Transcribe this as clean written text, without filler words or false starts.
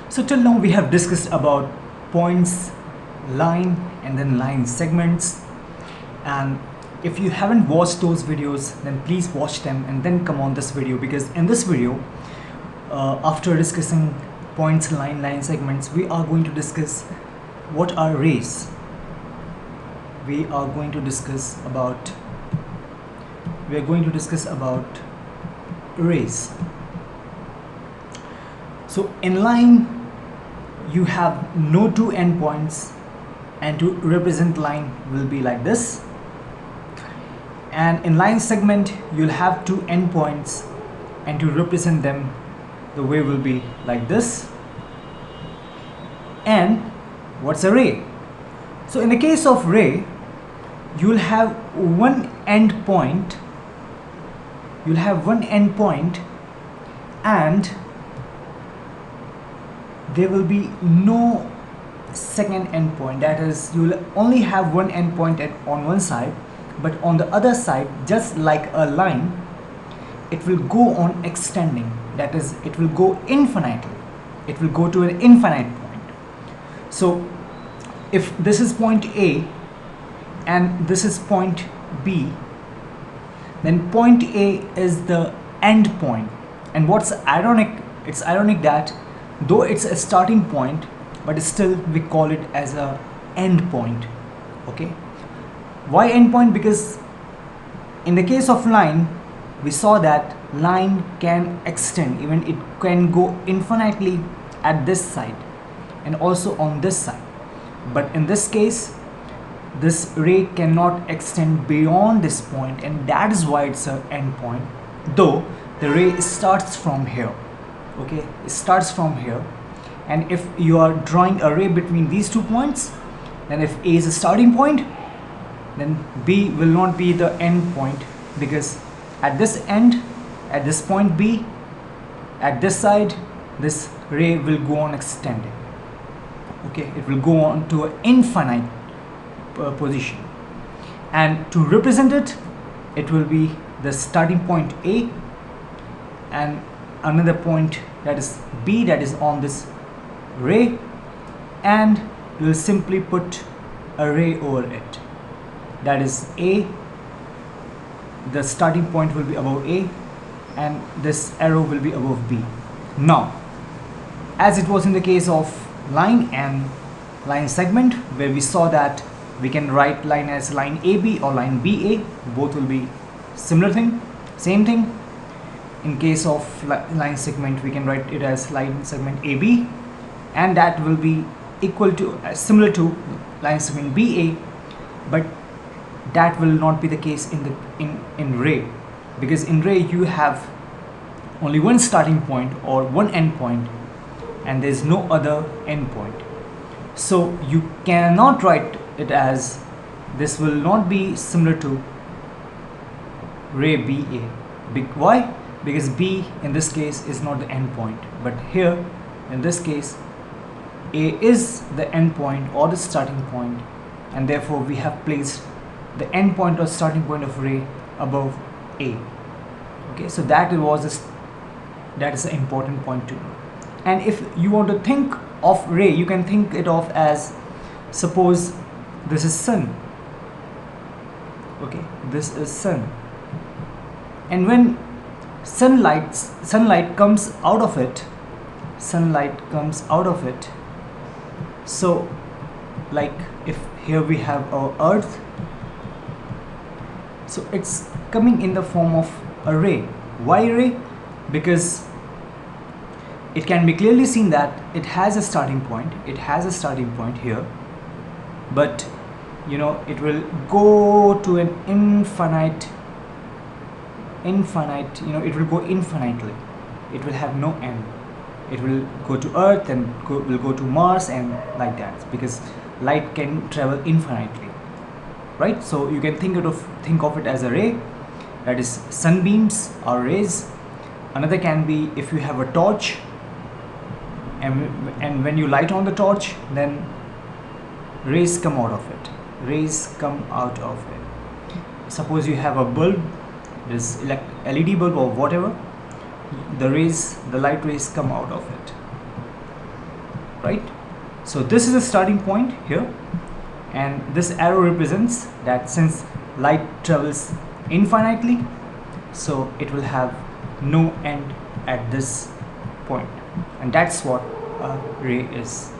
So till now we have discussed about points, line, and then line segments. And if you haven't watched those videos, then please watch them and then come on this video, because in this video, after discussing points, line segments, we are going to discuss what are rays. We are going to discuss about rays. So in line, you have no two endpoints, and to represent line will be like this. And in line segment, you'll have two endpoints, and to represent them, the way will be like this. And what's a ray? So in the case of ray, you'll have one endpoint. And there will be no second endpoint. That is, you will only have one endpoint on one side, but on the other side, just like a line, it will go on extending. That is, it will go infinitely. It will go to an infinite point. So if this is point A and this is point B, then point A is the end point. And what's ironic, it's ironic that though it's a starting point, but still we call it as a end point. Okay, why end point? Because in the case of line, we saw that line can extend, even it can go infinitely at this side and also on this side. But in this case, this ray cannot extend beyond this point, and that is why it's an end point, though the ray starts from here. Okay, it starts from here, and if you are drawing a ray between these 2 points, then if A is a starting point, then B will not be the end point, because at this end, at this point B, at this side, this ray will go on extending. Okay, it will go on to an infinite position, and to represent it, it will be the starting point A and another point, that is B, that is on this ray, and you will simply put a ray over it. That is A, the starting point will be above A, and this arrow will be above B. Now, as it was in the case of line and line segment, where we saw that we can write line as line AB or line BA, both will be similar thing, same thing. In case of line segment, we can write it as line segment AB, and that will be equal to similar to line segment BA, but that will not be the case in ray, because in ray you have only one starting point or one end point, and there is no other end point. So you cannot write it as, this will not be similar to ray BA. Why? Because B in this case is not the end point, but here in this case A is the end point or the starting point, and therefore we have placed the end point or starting point of ray above A. Okay, so that is an important point to know. And if you want to think of ray, you can think it of as, suppose this is sun. Okay, this is sun, and when sunlight comes out of it, so like if here we have our earth, so it's coming in the form of a ray. Why ray? Because it can be clearly seen that it has a starting point, here, but you know, it will go to an infinite, you know, it will go infinitely, it will have no end. It will go to earth and will go to Mars and like that, because light can travel infinitely, right? So you can think of it as a ray, that is sunbeams or rays. Another can be if you have a torch, and when you light on the torch, then rays come out of it. Suppose you have a bulb, this LED bulb or whatever, the light rays come out of it. right? So this is the starting point here, and this arrow represents that since light travels infinitely, so it will have no end at this point, and that's what a ray is.